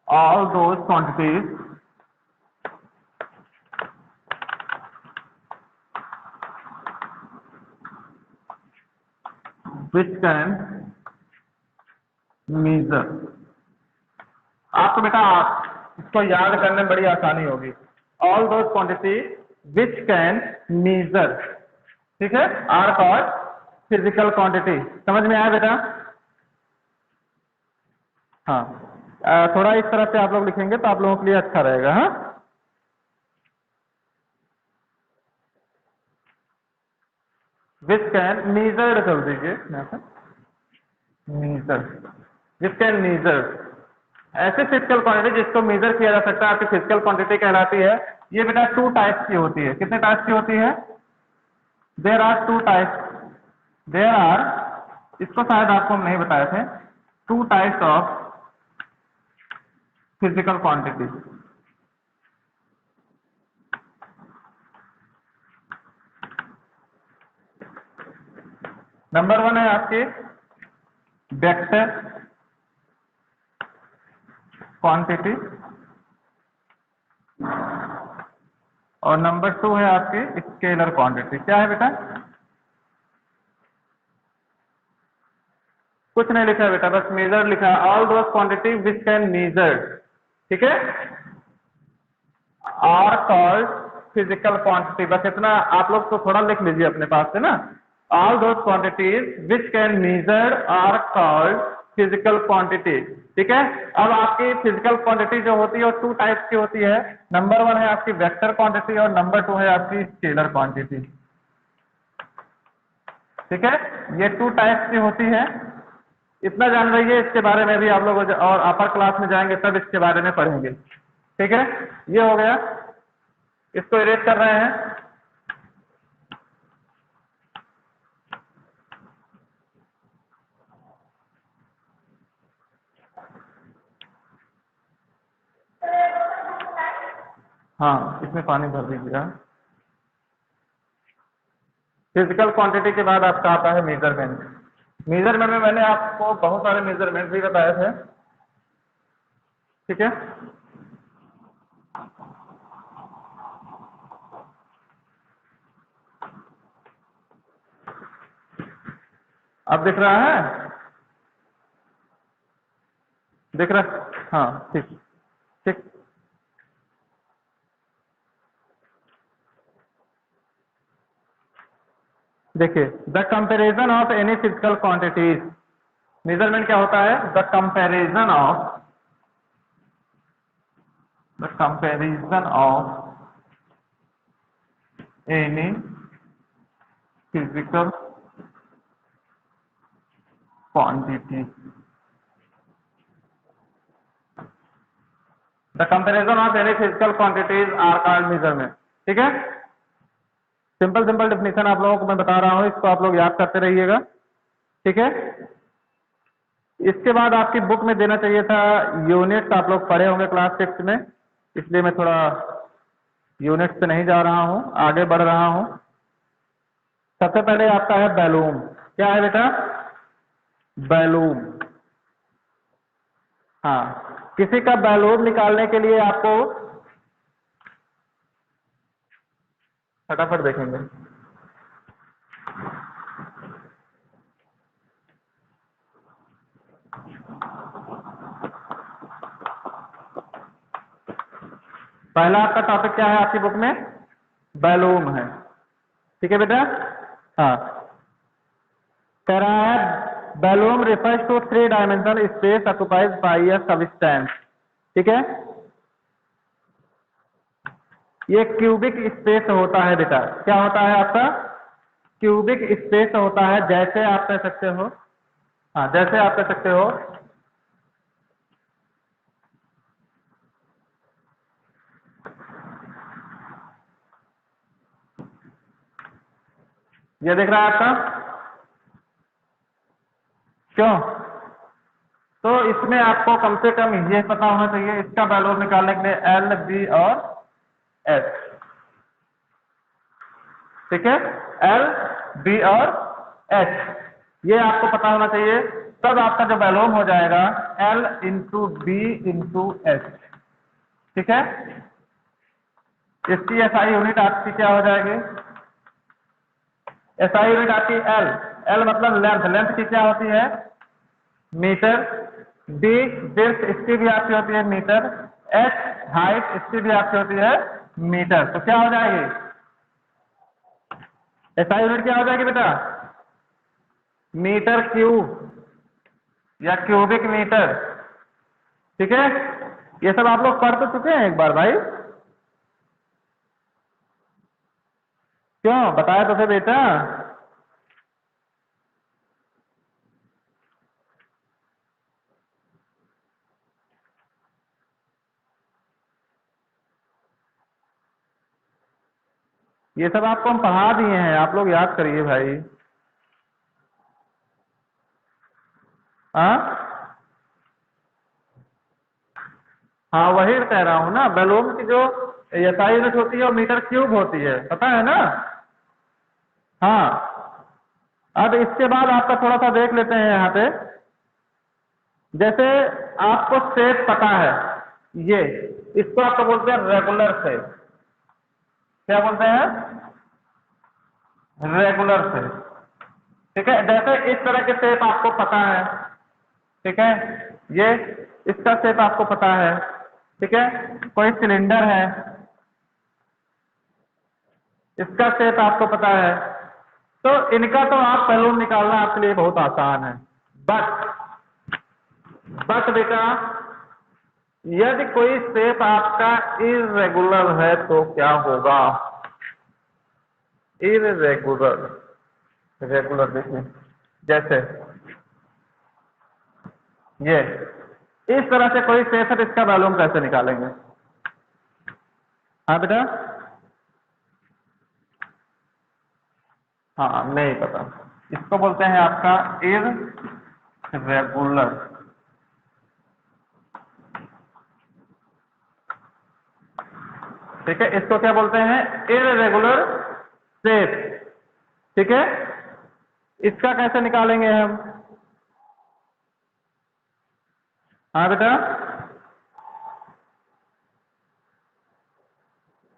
all those quantities which can measure। आपको बेटा इसको याद करने में बड़ी आसानी होगी। All those quantity which can measure, ठीक है, आर कॉल्ड फिजिकल क्वांटिटी। समझ में आया बेटा? हाँ, थोड़ा इस तरह से आप लोग लिखेंगे तो आप लोगों के लिए अच्छा रहेगा। हाँ, विच कैन मीजर्ड कर दीजिए मीजर, विच कैन मीजर, ऐसे फिजिकल क्वांटिटी जिसको मेजर किया जा सकता है आपकी फिजिकल क्वांटिटी कहलाती है। ये बेटा 2 टाइप्स की होती है। कितने टाइप्स की होती है? There are 2 types, there are, इसको शायद आपको हम नहीं बताए थे, 2 types of physical quantity. Number 1 है आपकी वेक्टर क्वांटिटी और नंबर 2 है आपकी स्केलर क्वांटिटी। क्या है बेटा? कुछ नहीं लिखा है बेटा, बस मेजर लिखा है। All those quantity which can major, ठीक है, आर कॉल्ड फिजिकल क्वांटिटी। बस इतना आप लोग तो थोड़ा लिख लीजिए अपने पास से ना। All those quantities which can measure are called physical quantity, ठीक है। अब आपकी फिजिकल क्वांटिटी जो होती है वो 2 टाइप्स की होती है। नंबर 1 है आपकी वेक्टर क्वांटिटी और नंबर 2 है आपकी स्केलर क्वांटिटी, ठीक है। ये 2 टाइप्स की होती है। इतना जान रहिए, इसके बारे में भी आप लोग और अपर क्लास में जाएंगे तब इसके बारे में पढ़ेंगे, ठीक है। ये हो गया, इसको इरेज कर रहे हैं। हाँ, इसमें पानी भर दीजिएगा। फिजिकल क्वांटिटी के बाद आपका आता है मेजरमेंट। मेजरमेंट में मैंने आपको बहुत सारे मेजरमेंट भी बताए थे, ठीक है। अब दिख रहा है? दिख रहा? हाँ, ठीक ठीक। देखिए, the comparison of any physical quantities. Measurement क्या होता है? The comparison of any physical quantity. The comparison of any physical quantities are called measurement, ठीक है। सिंपल सिंपल डेफिनेशन आप लोगों को मैं बता रहा हूं, इसको आप लोग याद करते रहिएगा, ठीक है। इसके बाद आपकी बुक में देना चाहिए था यूनिट्स। आप लोग पढ़े होंगे क्लास 6 में, इसलिए मैं थोड़ा यूनिट्स पे नहीं जा रहा हूं, आगे बढ़ रहा हूं। सबसे पहले आपका है बैलूम। क्या है बेटा? बैलूम। हाँ, किसी का बैलूम निकालने के लिए आपको फटाफट देखेंगे। पहला आपका टॉपिक क्या है आपकी बुक में? बैलूम है, ठीक है बेटा। हाँ, कह रहा है volume refers to 3 dimensional space occupied by a substance, ठीक है। ये क्यूबिक स्पेस होता है बेटा। क्या होता है आपका? क्यूबिक स्पेस होता है। जैसे आप कह सकते हो, हाँ, जैसे आप कह सकते हो ये दिख रहा है आपका? क्यों? तो इसमें आपको कम से कम ये पता होना चाहिए, इसका बैलूम निकालने के लिए एल, बी और एच, ठीक है। एल, बी और एच, ये आपको पता होना चाहिए। तब आपका जो वैल्यूम हो जाएगा L into B into H. ठीक है, इसकी एसआई यूनिट आपकी क्या हो जाएगी? एसआई यूनिट आपकी एल, एल मतलब लेंथ, लेंथ की क्या होती है? मीटर। डी डेप्थ, इसकी भी आपकी होती है मीटर। एच हाइट, इसकी भी आपकी होती है मीटर। तो क्या हो जाएगी एसआई यूनिट? क्या हो जाएगी बेटा? मीटर क्यूब या क्यूबिक मीटर। ठीक है, ये सब आप लोग पढ़ तो चुके हैं एक बार भाई, क्यों बताया तो थे बेटा? ये सब आपको हम पढ़ा दिए हैं, आप लोग याद करिए भाई। हाँ हाँ, वही कह रहा हूँ ना, बैलून की जो एसआई यूनिट होती है वो मीटर क्यूब होती है, पता है ना? हाँ, अब इसके बाद आपका थोड़ा सा देख लेते हैं यहाँ पे। जैसे आपको शेप पता है, ये इसको आपको बोलते हैं रेगुलर शेप। क्या बोलते हैं? Regular shape. ठीक है, जैसे इस तरह के शेप आपको पता है। ठीक है, ये इसका शेप आपको पता है। ठीक है, कोई सिलेंडर है, इसका शेप आपको पता है। तो इनका तो आप बैलून निकालना आपके लिए बहुत आसान है। बट बेटा, यदि कोई शेप आपका इरेगुलर है तो क्या होगा? इरेगुलर, रेगुलर देखिए, जैसे ये इस तरह से कोई शेप है तो इसका वैल्यूम कैसे निकालेंगे? हाँ बेटा, हाँ नहीं पता, इसको बोलते हैं आपका इरेगुलर। ठीक है, इसको क्या बोलते हैं? Irregular shape. ठीक है, इसका कैसे निकालेंगे हम? हाँ बेटा,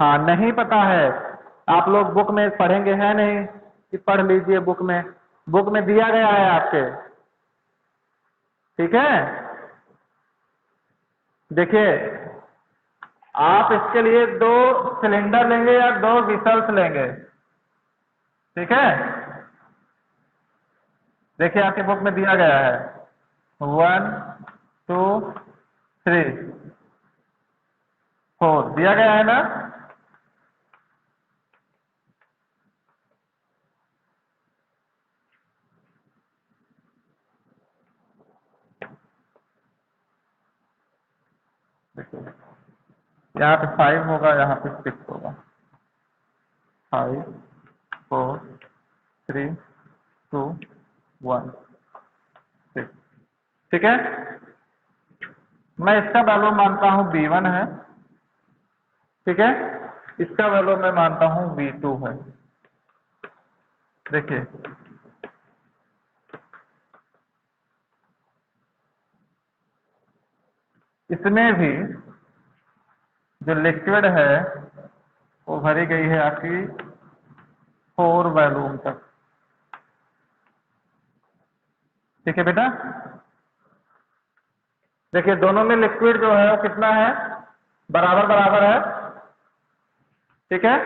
हाँ नहीं पता है, आप लोग बुक में पढ़ेंगे है नहीं कि पढ़ लीजिए बुक में, बुक में दिया गया है आपके। ठीक है, देखिए आप इसके लिए 2 सिलेंडर लेंगे या 2 विसल्स लेंगे। ठीक है, देखिए आपके बुक में दिया गया है 1 2 3 4 दिया गया है ना? देखिए यहाँ पे 5 होगा, यहाँ पे 6 होगा। 5 4 3 2 1 6। ठीक है, मैं इसका वैल्यू मानता हूँ V1 है। ठीक है, इसका वैल्यू मैं मानता हूँ V2 है। देखिए इसमें भी जो लिक्विड है वो भरी गई है आपकी 4 वैल्यूम तक। ठीक है बेटा, देखिए दोनों में लिक्विड जो है वो कितना है? बराबर बराबर है। ठीक है,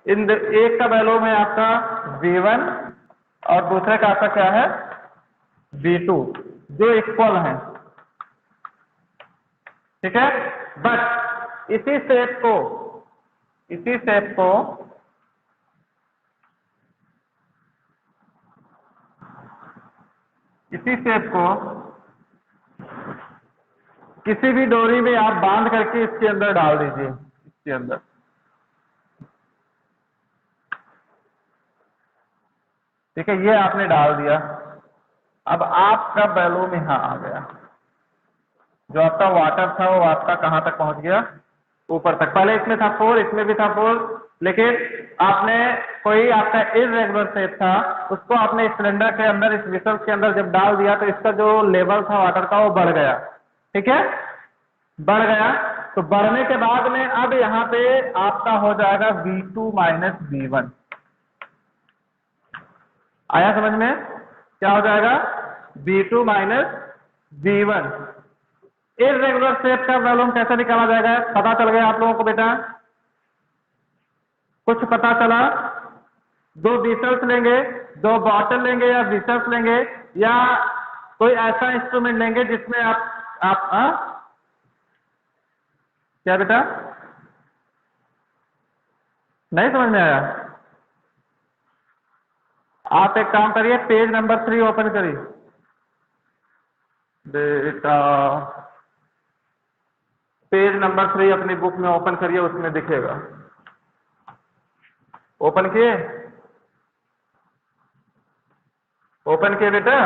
एक का वैल्यूम है आपका V1 और दूसरे का आपका क्या है? V2, जो इक्वल है। ठीक है, बट इसी शेप को किसी भी डोरी में आप बांध करके इसके अंदर डाल दीजिए, इसके अंदर। ठीक है, ये आपने डाल दिया, अब आपका बैलून यहाँ आ गया। जो आपका वाटर था वो आपका कहाँ तक पहुंच गया? ऊपर तक। पहले इसमें था 4, इसमें भी था 4, लेकिन आपने कोई आपका इरेगुलर शेप था, उसको आपने सिलेंडर के अंदर, इस विसल के अंदर जब डाल दिया तो इसका जो लेवल था वाटर का वो बढ़ गया। ठीक है, बढ़ गया। तो बढ़ने के बाद में अब यहाँ पे आपका हो जाएगा V2 माइनस V1। आया समझ में? क्या हो जाएगा? V2 minus V1। Irregular shape का वॉल्यूम कैसे निकाला जाएगा? पता चल गया आप लोगों को बेटा? कुछ पता चला? दो विसल्स लेंगे, दो बॉटल लेंगे या विसल्स लेंगे, या कोई ऐसा इंस्ट्रूमेंट लेंगे जिसमें आप क्या बेटा? नहीं समझ में आया? आप एक काम करिए, पेज नंबर 3 ओपन करिए बेटा। पेज नंबर 3 अपनी बुक में ओपन करिए, उसमें दिखेगा। ओपन किए? ओपन किए बेटा?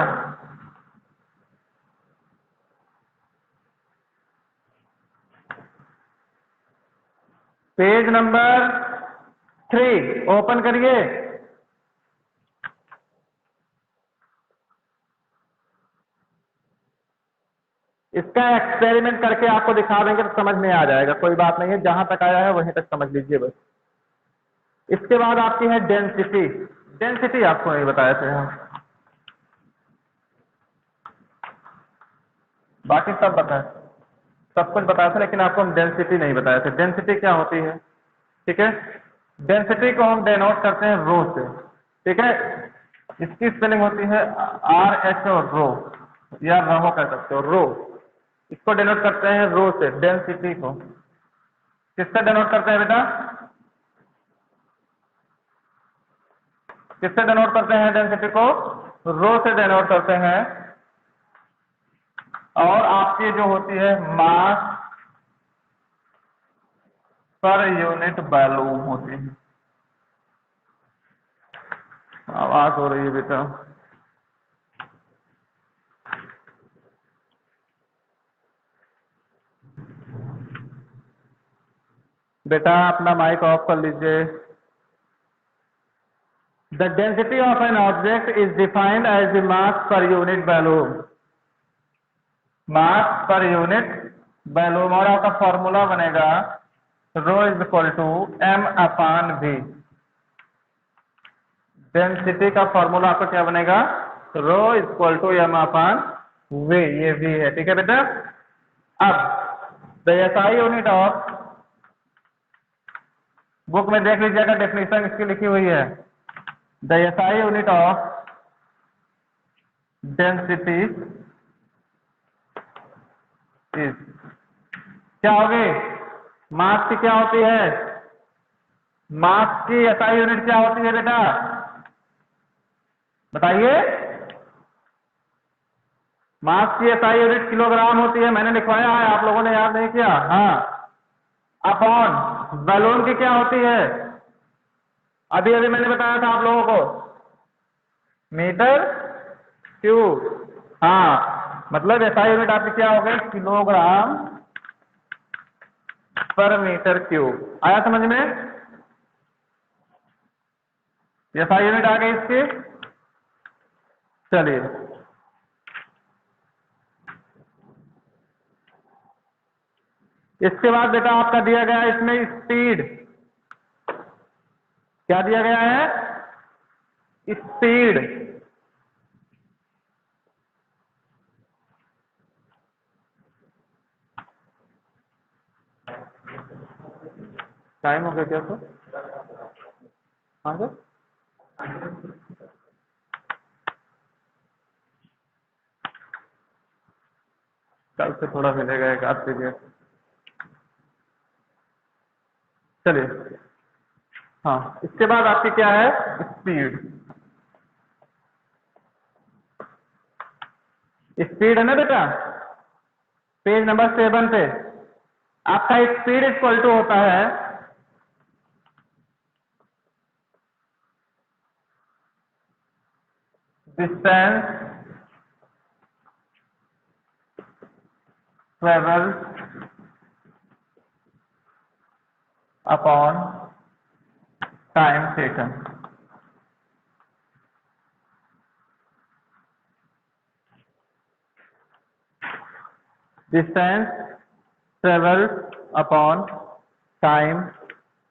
पेज नंबर 3 ओपन करिए। इसका एक्सपेरिमेंट करके आपको दिखा देंगे तो समझ में आ जाएगा, कोई बात नहीं है, जहां तक आया है वहीं तक समझ लीजिए बस। इसके बाद आपकी है डेंसिटी। डेंसिटी आपको नहीं बताया थे हम, बाकी सब बताए, सब कुछ बताया था, लेकिन आपको हम डेंसिटी नहीं बताया था। डेंसिटी क्या होती है? ठीक है, डेंसिटी को हम डेनोट करते हैं रो से। ठीक है, इसकी स्पेलिंग होती है RH और रो, या रहो कह सकते हो, रो। इसको डेनोट करते हैं रो से, डेंसिटी को। किससे डेनोट करते हैं बेटा? किससे डेनोट करते हैं डेंसिटी को? रो से डेनोट करते हैं। और आपकी जो होती है मास पर यूनिट वॉल्यूम होती है। आवाज हो रही है बेटा? बेटा अपना माइक ऑफ कर लीजिए। The density of an object is defined as the mass per unit volume. Mass per unit volume, और आपका फॉर्मूला बनेगा rho is equal to m upon v। Density का फॉर्मूला आपका क्या बनेगा? Rho is equal to m upon v। ये v है, ठीक है बेटा। अब the SI unit of, book में देख लीजिएगा, डेफिनेशन इसकी लिखी हुई है। The SI unit of density is, क्या होगी? मास की क्या होती है? मास की SI यूनिट क्या होती है बेटा? बताइए। मास की SI यूनिट किलोग्राम होती है, मैंने लिखवाया है, आप लोगों ने याद नहीं किया? हाँ। अपॉन वॉल्यूम की क्या होती है? अभी अभी मैंने बताया था आप लोगों को, मीटर क्यूब। हाँ, मतलब SI यूनिट आपकी क्या हो गई? किलोग्राम पर मीटर क्यूब। आया समझ में? SI यूनिट आ गई इसकी। चलिए, इसके बाद बेटा आपका दिया गया है इसमें स्पीड। क्या दिया गया है? स्पीड। टाइम हो गया क्या सर? हाँ सर, कल से थोड़ा मिलेगा एक आध पीरियड। चलिए, हाँ, इसके बाद आपकी क्या है? स्पीड। स्पीड है ना बेटा, पेज नंबर 7 पे आपका स्पीड इक्वल टू होता है distance travel upon time taken. Distance travelled upon time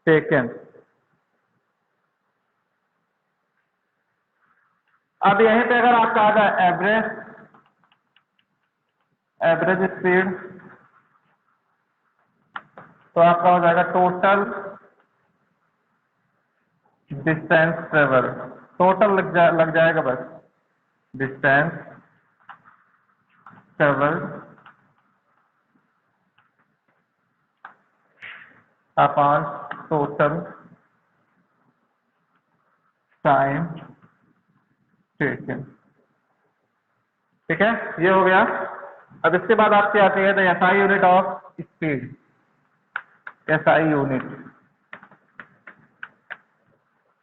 taken. अब यहीं पे अगर आपका आता है एवरेज स्पीड, तो आपका हो जाएगा टोटल डिस्टेंस ट्रेवल। टोटल लग जाएगा बस, distance travel upon total time taken. ठीक है, ये हो गया। अब इसके बाद आपकी आती है the SI unit of speed. SI unit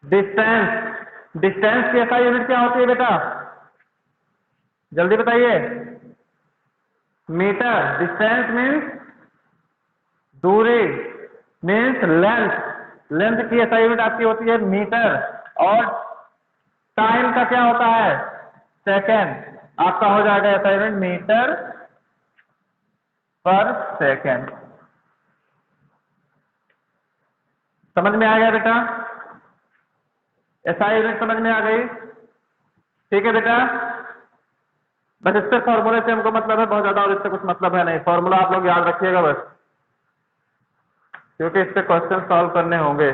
distance. Distance की एसआई यूनिट क्या होती है बेटा, जल्दी बताइए। मीटर। डिस्टेंस मीन्स दूरी, मीन्स लेंथ। लेंथ की एसआई यूनिट आपकी होती है मीटर, और टाइम का क्या होता है, सेकेंड। आपका हो जाएगा एसआई यूनिट मीटर पर सेकेंड। समझ में आ गया बेटा, एसआई यूनिट समझ में आ गई। ठीक है बेटा, बस इससे फॉर्मूले से हमको मतलब है बहुत ज्यादा, और इससे कुछ मतलब है नहीं। फॉर्मूला आप लोग याद रखिएगा बस, क्योंकि इससे क्वेश्चन सॉल्व करने होंगे।